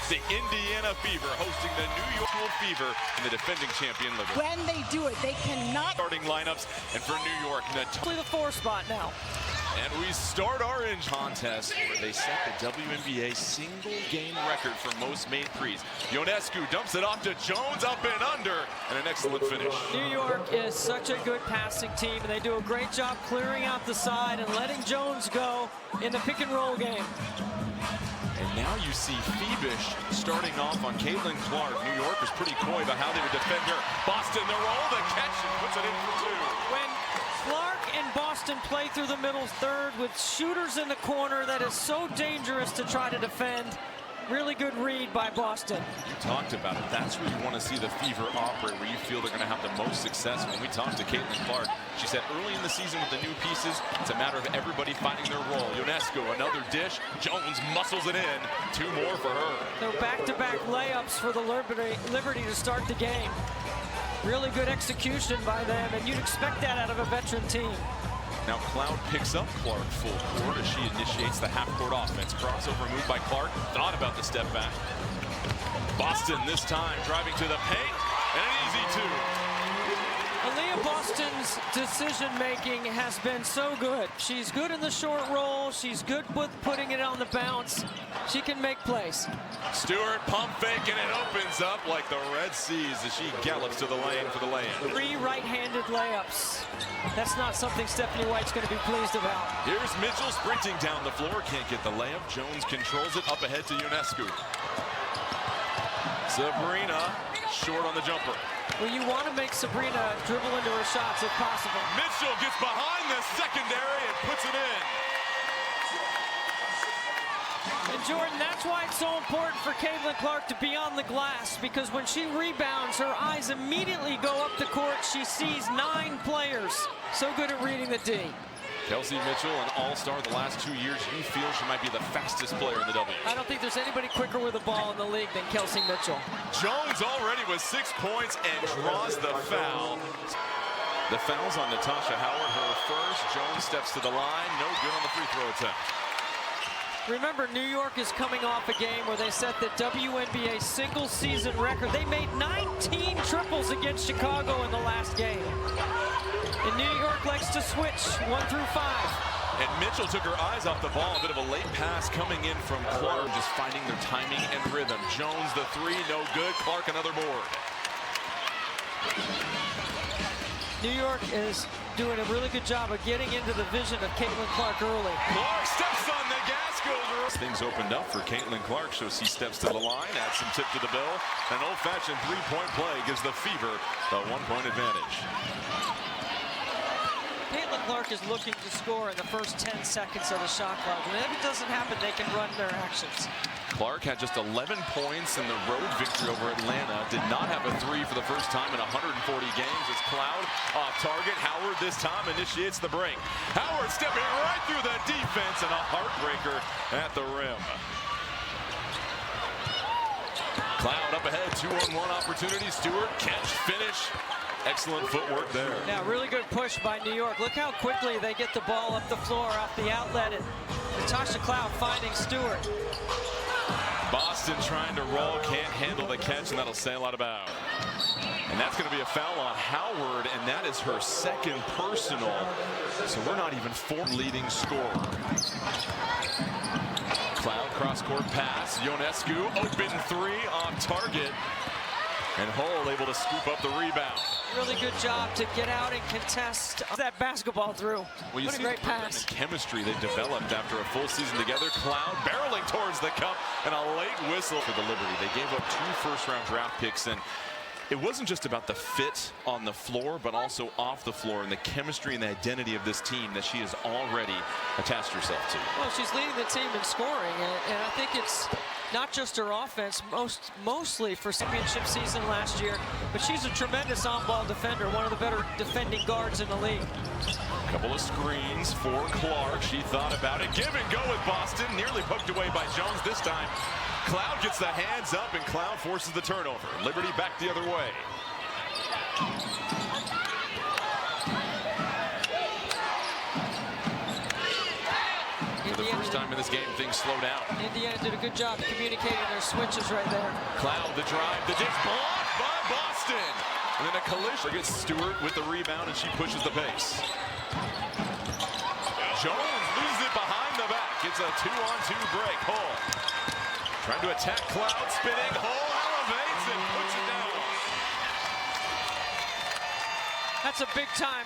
The Indiana Fever hosting the New York Fever and the defending champion Liberty. When they do it, they cannot. Starting lineups, and for New York, Play the 4 spot now. And we start our contest where they set the WNBA single game record for most made threes. Ionescu dumps it off to Jones, up and under, and an excellent finish. New York is such a good passing team, and they do a great job clearing out the side and letting Jones go in the pick and roll game. And now you see Phoebish starting off on Caitlin Clark. New York was pretty coy about how they would defend her. Boston, the roll, the catch, and puts it in for 2. When Clark and Boston play through the middle third with shooters in the corner, that is so dangerous to try to defend. Really good read by Boston. You talked about it. That's where you want to see the Fever operate, where you feel they're going to have the most success. When we talked to Caitlin Clark, she said early in the season with the new pieces, it's a matter of everybody finding their role. Ionescu, another dish. Jones muscles it in. 2 more for her. So back-to-back layups for the Liberty to start the game. Really good execution by them, and you'd expect that out of a veteran team. Now Cloud picks up Clark full court as she initiates the half-court offense. Crossover move by Clark. Thought about the step back. Boston this time driving to the paint, and an easy 2. Aaliyah Boston's decision-making has been so good. She's good in the short roll. She's good with putting it on the bounce. She can make plays. Stewart pump fake, and it opens up like the Red Seas as she gallops to the lane for the lay-in. 3 right-handed layups. That's not something Stephanie White's going to be pleased about. Here's Mitchell sprinting down the floor. Can't get the layup. Jones controls it up ahead to Ionescu. Sabrina short on the jumper. Well, you want to make Sabrina dribble into her shots if possible. Mitchell gets behind the secondary and puts it in. And Jordan, that's why it's so important for Caitlin Clark to be on the glass, because when she rebounds, her eyes immediately go up the court. She sees 9 players. So good at reading the D. Kelsey Mitchell, an all-star the last 2 years. You feel she might be the fastest player in the W. I don't think there's anybody quicker with the ball in the league than Kelsey Mitchell. Jones already with 6 points and draws the foul. The foul's on Natasha Howard, her first. Jones steps to the line. No good on the free throw attempt. Remember, New York is coming off a game where they set the WNBA single season record. They made 19 triples against Chicago in the last game. And New York likes to switch 1 through 5. And Mitchell took her eyes off the ball. A bit of a late pass coming in from Clark, just finding their timing and rhythm. Jones, the 3, no good. Clark, another board. New York is doing a really good job of getting into the vision of Caitlin Clark early. Clark steps on the gas, goes. Things opened up for Caitlin Clark, so she steps to the line, adds some tip to the bill. An old-fashioned 3-point play gives the Fever a 1-point advantage. Caitlin Clark is looking to score in the first 10 seconds of the shot clock. And if it doesn't happen, they can run their actions. Clark had just 11 points in the road victory over Atlanta. Did not have a 3 for the first time in 140 games. It's Cloud off target. Howard this time initiates the break. Howard stepping right through the defense and a heartbreaker at the rim. Cloud up ahead, 2-on-1 opportunity. Stewart, catch, finish. Excellent footwork there. Yeah, really good push by New York. Look how quickly they get the ball up the floor off the outlet. And Natasha Cloud finding Stewart. Boston trying to roll, can't handle the catch, and that'll sail out of bounds. And that's going to be a foul on Howard, and that is her 2nd personal. So we're not even 4th leading scorer. Cloud cross-court pass. Ionescu, open 3 on target. And Hull able to scoop up the rebound. Really good job to get out and contest that basketball through. Well, you what a see great the pass. Chemistry they developed after a full season together. Cloud barreling towards the cup, and a late whistle for the Liberty. They gave up 2 first-round draft picks, and it wasn't just about the fit on the floor, but also off the floor and the chemistry and the identity of this team that she has already attached herself to. Well, she's leading the team in scoring, and I think it's not just her offense, mostly for championship season last year, but she's a tremendous on-ball defender, one of the better defending guards in the league. A couple of screens for Clark. She thought about it. Give and go with Boston. Nearly poked away by Jones this time. Cloud gets the hands up, and Cloud forces the turnover. Liberty back the other way. For the first time in this game, things slow down. Indiana did a good job communicating their switches right there. Cloud, the drive, the dish blocked by Boston. And then a collision gets Stewart with the rebound, and she pushes the pace. Jones loses it behind the back. It's a 2-on-2 break. Hull trying to attack Cloud, spinning. Hull elevates and puts it down. That's a big time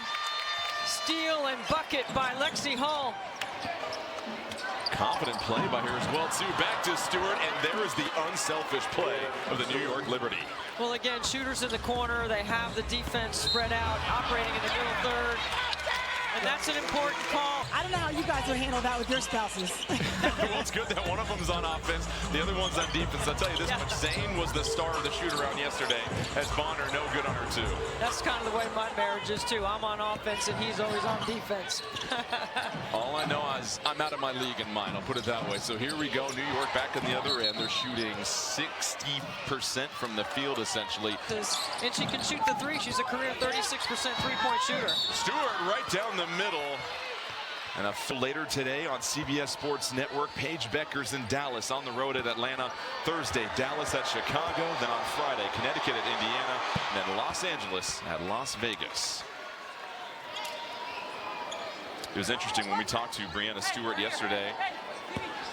steal and bucket by Lexi Hull. Confident play by her as well, too. Back to Stewart, and there is the unselfish play of the New York Liberty. Well, again, shooters in the corner. They have the defense spread out, operating in the middle third. And that's an important call. I don't know how you guys would handle that with your spouses. Well, it's good that one of them's on offense, the other one's on defense. I'll tell you this much, Zane was the star of the shoot-around yesterday, as Bonner no good on her, too. That's kind of the way my marriage is, too. I'm on offense, and he's always on defense. All I know is I'm out of my league in mine, I'll put it that way. So here we go, New York back on the other end. They're shooting 60% from the field, essentially. And she can shoot the three. She's a career 36% three-point shooter. Stewart right down the middle. And later today on CBS Sports Network, Paige Becker's in Dallas, on the road at Atlanta. Thursday, Dallas at Chicago. Then on Friday, Connecticut at Indiana. And then Los Angeles at Las Vegas. It was interesting when we talked to Breanna Stewart yesterday.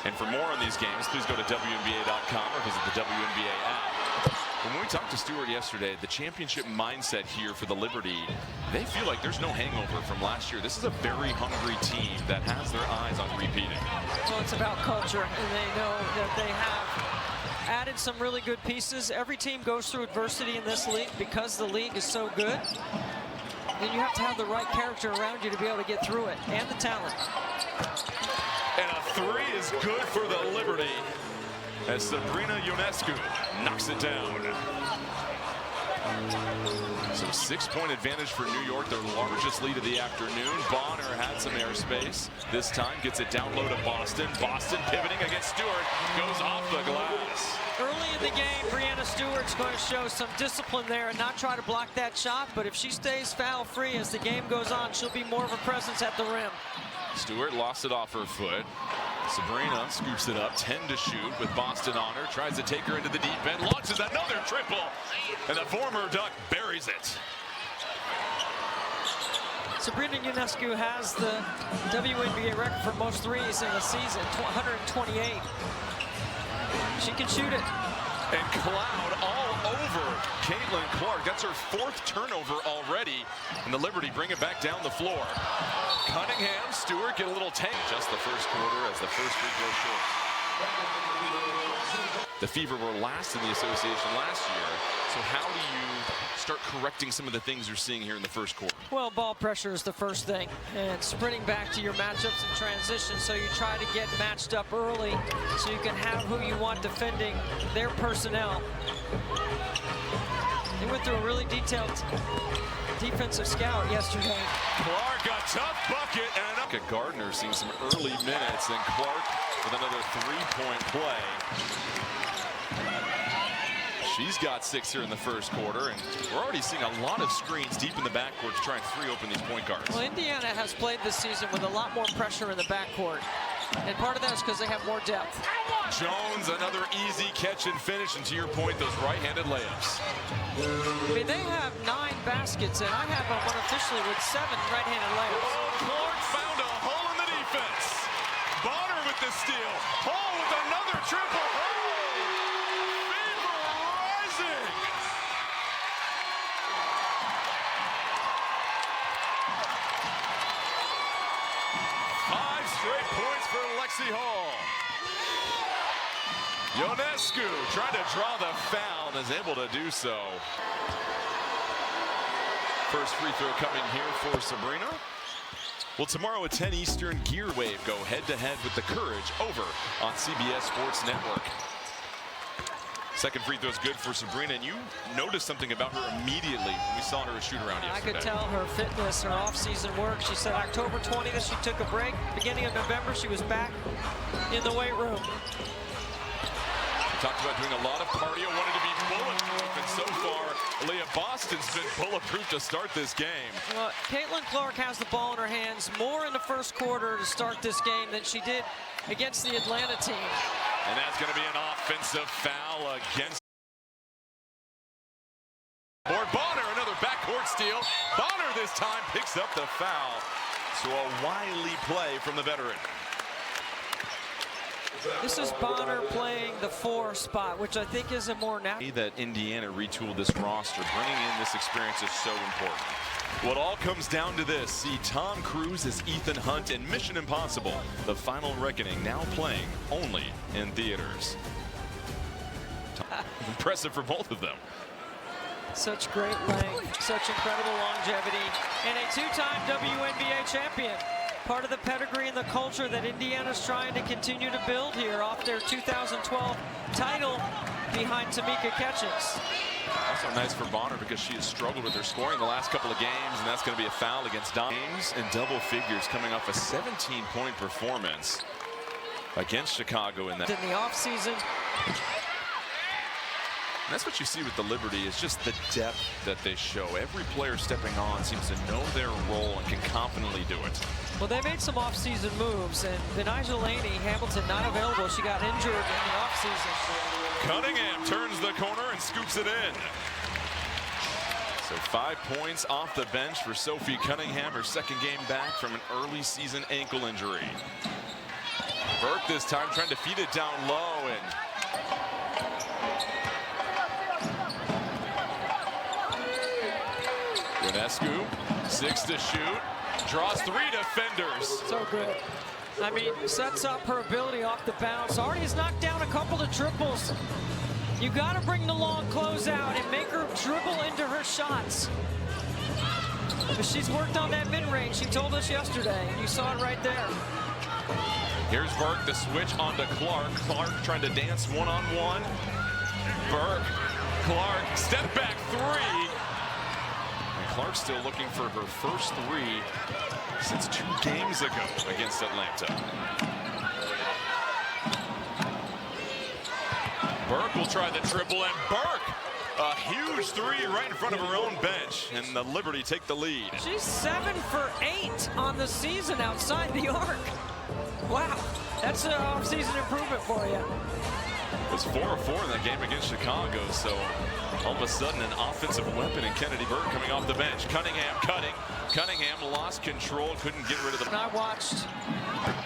And for more on these games, please go to WNBA.com or visit the WNBA app. But when we talked to Stewart yesterday, the championship mindset here for the Liberty, they feel like there's no hangover from last year. This is a very hungry team that has their eyes on repeating. Well, it's about culture, and they know that they have added some really good pieces. Every team goes through adversity in this league because the league is so good. And you have to have the right character around you to be able to get through it, and the talent. And a three is good for the Liberty as Sabrina Ionescu knocks it down. So 6-point advantage for New York, their largest lead of the afternoon. Bonner had some airspace. This time gets it down low to Boston. Boston pivoting against Stewart, goes off the glass. Early in the game, Breanna Stewart's going to show some discipline there and not try to block that shot, but if she stays foul-free as the game goes on, she'll be more of a presence at the rim. Stewart lost it off her foot. Sabrina scoops it up, 10 to shoot with Boston on her, tries to take her into the deep end, launches another triple, and the former Duck buries it. Sabrina Ionescu has the WNBA record for most threes in a season, 128. She can shoot it. And Cloud all over Caitlin Clark. That's her 4th turnover already. And the Liberty bring it back down the floor. Cunningham, Stewart get a little tank. Just the first quarter as the first free throw short. The Fever were last in the association last year. So how do you start correcting some of the things you're seeing here in the first quarter? Well, ball pressure is the first thing, and sprinting back to your matchups and transition, so you try to get matched up early so you can have who you want defending their personnel. They went through a really detailed defensive scout yesterday. Clark, a tough bucket, and Gardner seeing some early minutes, and Clark with another 3-point play. She's got 6 here in the first quarter, and we're already seeing a lot of screens deep in the backcourt to try and free open these point guards. Well, Indiana has played this season with a lot more pressure in the backcourt, and part of that is because they have more depth. Jones, another easy catch and finish, and to your point, those right-handed layups. I mean, they have 9 baskets, and I have them unofficially with 7 right-handed layups. Oh, Clark found a hole in the defense. Bonner with the steal. Hall with another triple. Straight points for Lexi Hall. Ionescu trying to draw the foul and is able to do so. First free throw coming here for Sabrina. Well, tomorrow at 10 Eastern, Gear Wave go head-to-head with the Courage over on CBS Sports Network. Second free throw is good for Sabrina, and you noticed something about her immediately when we saw her shoot around yesterday. I could tell her fitness, her off-season work. She said October 20th she took a break. Beginning of November she was back in the weight room. She talked about doing a lot of cardio, wanted to be bulletproof, and so far, Leah Boston's been bulletproof to start this game. Well, Caitlin Clark has the ball in her hands more in the first quarter to start this game than she did against the Atlanta team. And that's going to be an offensive foul against Bonner. Another backcourt steal. Bonner this time picks up the foul. So a wily play from the veteran. This is Bonner playing the 4 spot, which I think is a more natural. That Indiana retooled this roster. Bringing in this experience is so important. Well, it all comes down to this. See Tom Cruise as Ethan Hunt in Mission Impossible, The Final Reckoning, now playing only in theaters. Impressive for both of them. Such great length, such incredible longevity, and a 2-time WNBA champion. Part of the pedigree and the culture that Indiana's trying to continue to build here off their 2012 title behind Tamika Catchings. Also nice for Bonner because she has struggled with her scoring the last couple of games, and that's going to be a foul against James in double figures coming off a 17-point performance against Chicago in that. In the offseason. And that's what you see with the Liberty, is just the depth that they show. Every player stepping on seems to know their role and can confidently do it. Well, they made some offseason moves, and Benijah Laney, Hamilton not available. She got injured in the offseason. Cunningham turns the corner and scoops it in. So 5 points off the bench for Sophie Cunningham, her second game back from an early season ankle injury. Burke this time trying to feed it down low, and Ionescu, 6 to shoot, draws 3 defenders. So good. I mean, sets up her ability off the bounce. Already has knocked down a couple of triples. You got to bring the long close out and make her dribble into her shots. But she's worked on that mid-range. She told us yesterday, and you saw it right there. Here's Burke, the switch onto Clark. Clark trying to dance one-on-one. Burke, Clark, step back 3. Clark still looking for her first 3 since 2 games ago against Atlanta. Burke will try the triple, and Burke, a huge 3 right in front of her own bench, and the Liberty take the lead. She's 7 for 8 on the season outside the arc. Wow, that's an off-season improvement for you. It was 4 of 4 in that game against Chicago, so all of a sudden an offensive weapon in Kennedy Burke coming off the bench. Cunningham cutting. Cunningham lost control, couldn't get rid of the. I watched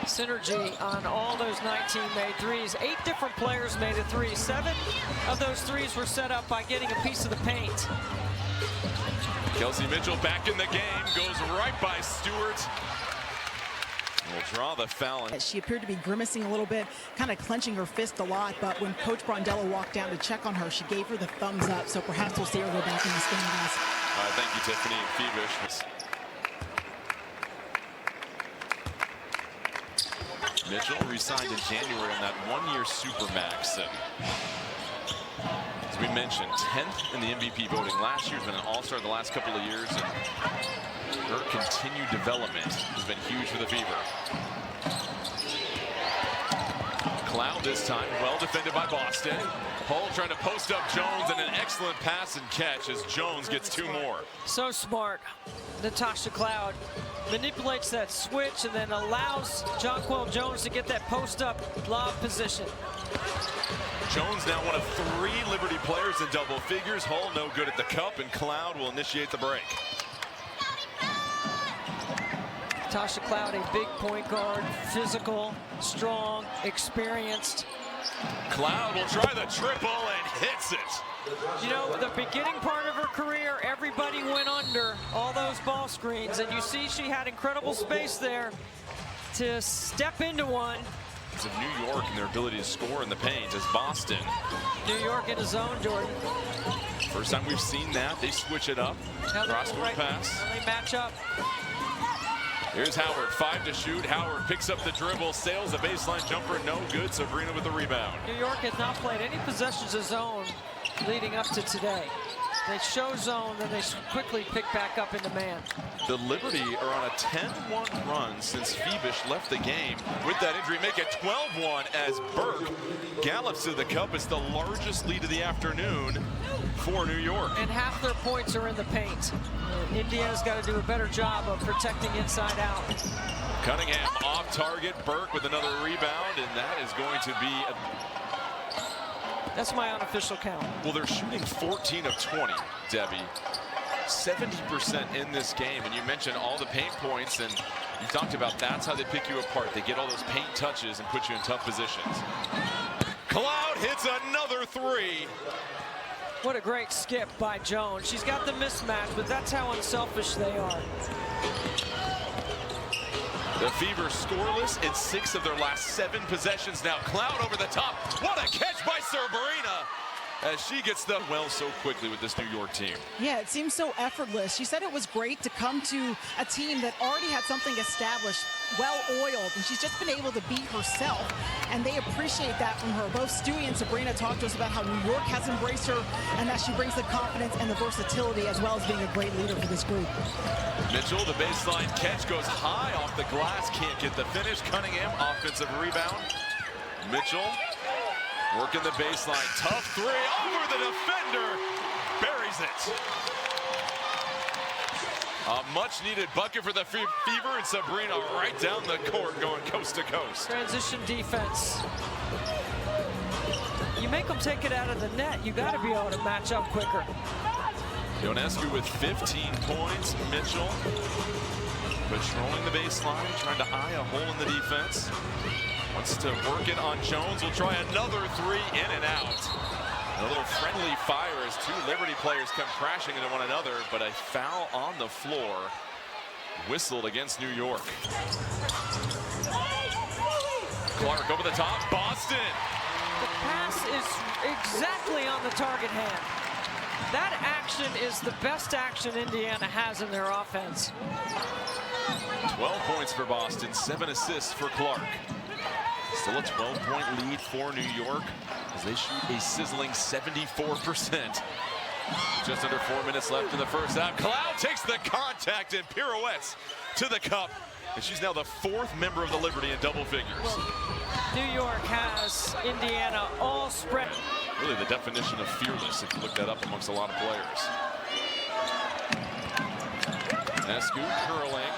synergy on all those 19 made threes. 8 different players made a 3. 7 of those 3s were set up by getting a piece of the paint. Kelsey Mitchell back in the game, goes right by Stewart. Will draw the foul. She appeared to be grimacing a little bit, kind of clenching her fist a lot, but when Coach Brondello walked down to check on her, she gave her the thumbs up, so perhaps we'll see her go back in this game, guys. Thank you, Tiffany and Phoebish. Mitchell re-signed in January on that 1-year Supermax. And as we mentioned, 10th in the MVP voting. Last year's been an all-star the last couple of years, and her continued development has been huge for the Fever. Cloud this time, well defended by Boston. Hull trying to post up Jones, and an excellent pass and catch as Jones gets 2 more. So smart. Natasha Cloud manipulates that switch and then allows Jonquel Jones to get that post-up lob position. Jones now one of 3 Liberty players in double figures. Hull no good at the cup, and Cloud will initiate the break. Natasha Cloud, a big point guard, physical, strong, experienced. Cloud will try the triple and hits it. You know, the beginning part of her career, everybody went under all those ball screens, and you see she had incredible space there to step into one. Of New York and their ability to score in the paint as Boston. New York in a zone, Jordan. First time we've seen that. They switch it up. Cross-court pass. They match up. Here's Howard, 5 to shoot. Howard picks up the dribble, sails the baseline jumper, no good. Sabrina with the rebound. New York has not played any possessions of zone leading up to today. They show zone, then they quickly pick back up into man. The Liberty are on a 10-1 run since Phoebish left the game. With that injury, make it 12-1 as Burke gallops to the cup. It's the largest lead of the afternoon for New York. And half their points are in the paint. Indiana's got to do a better job of protecting inside out. Cunningham off target. Burke with another rebound, and that is going to be That's my unofficial count. Well, they're shooting 14 of 20, Debbie. 70% in this game, and you mentioned all the paint points, and you talked about that's how they pick you apart. They get all those paint touches and put you in tough positions. Cloud hits another three. What a great skip by Jones. She's got the mismatch, but that's how unselfish they are. The Fever scoreless in 6 of their last 7 possessions now. Cloud over the top. What a catch by Sabrina as she gets the well so quickly with this New York team. Yeah, it seems so effortless. She said it was great to come to a team that already had something established, well-oiled, and she's just been able to be herself, and they appreciate that from her. Both Stewie and Sabrina talked to us about how New York has embraced her and that she brings the confidence and the versatility as well as being a great leader for this group. Mitchell, the baseline catch goes high off the glass, can't get the finish. Cunningham, offensive rebound. Mitchell working the baseline, tough three over the defender, buries it. A much needed bucket for the Fever, and Sabrina right down the court going coast to coast. Transition defense. You make them take it out of the net, you got to be able to match up quicker. Ionescu with 15 points. Mitchell patrolling the baseline, trying to eye a hole in the defense. Wants to work it on Jones. Will try another three, in and out. A little friendly fire as 2 Liberty players come crashing into one another, but a foul on the floor whistled against New York. Clark over the top. Boston. The pass is exactly on the target hand. That action is the best action Indiana has in their offense. 12 points for Boston, 7 assists for Clark. Still a 12-point lead for New York as they shoot a sizzling 74%. Just under 4 minutes left in the first half. Cloud takes the contact and pirouettes to the cup. And she's now the 4th member of the Liberty in double figures. Well, New York has Indiana all spread. Really the definition of fearless if you look that up amongst a lot of players. Ionescu curling.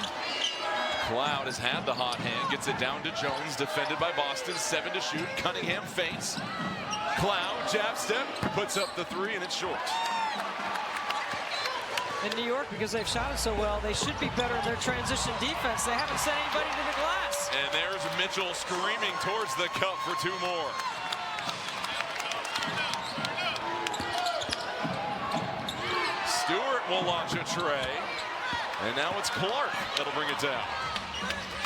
Cloud has had the hot hand, gets it down to Jones, defended by Boston, 7 to shoot. Cunningham feints. Cloud, jab step, puts up the 3, and it's short. In New York, because they've shot it so well, they should be better in their transition defense. They haven't sent anybody to the glass. And there's Mitchell screaming towards the cup for 2 more. Stewart will launch a tray. And now it's Clark that'll bring it down.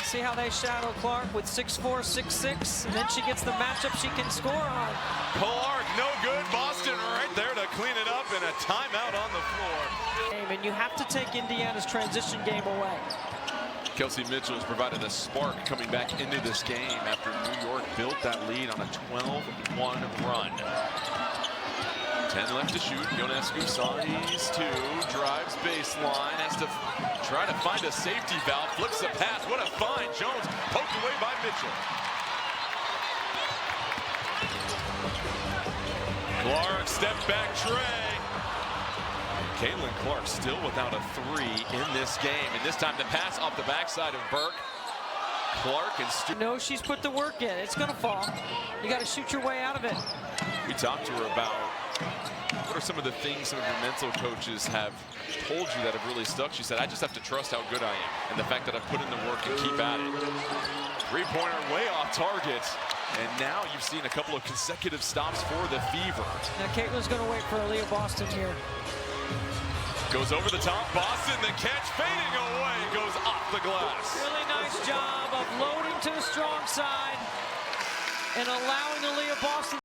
See how they shadow Clark with 6'4", 6'6", and then she gets the matchup she can score on. Clark, no good. Boston right there to clean it up, and a timeout on the floor. And you have to take Indiana's transition game away. Kelsey Mitchell has provided a spark coming back into this game after New York built that lead on a 12-1 run. 10 left to shoot. Ionescu, size 2, drives baseline, has to try to find a safety valve, flips the pass. What a find. Jones poked away by Mitchell. Clark, step back tray. Caitlin Clark still without a 3 in this game. And this time the pass off the backside of Burke. Clark and Stu. No, she's put the work in. It's going to fall. You got to shoot your way out of it. We talked to her about what are some of the things some of your mental coaches have told you that have really stuck. She said, I just have to trust how good I am and the fact that I put in the work and keep at it. 3-pointer way off target. And now you've seen a couple of consecutive stops for the Fever. Now Caitlin's going to wait for Aaliyah Boston here. Goes over the top. Boston, the catch fading away, goes off the glass. Really nice job of loading to the strong side and allowing Aaliyah Boston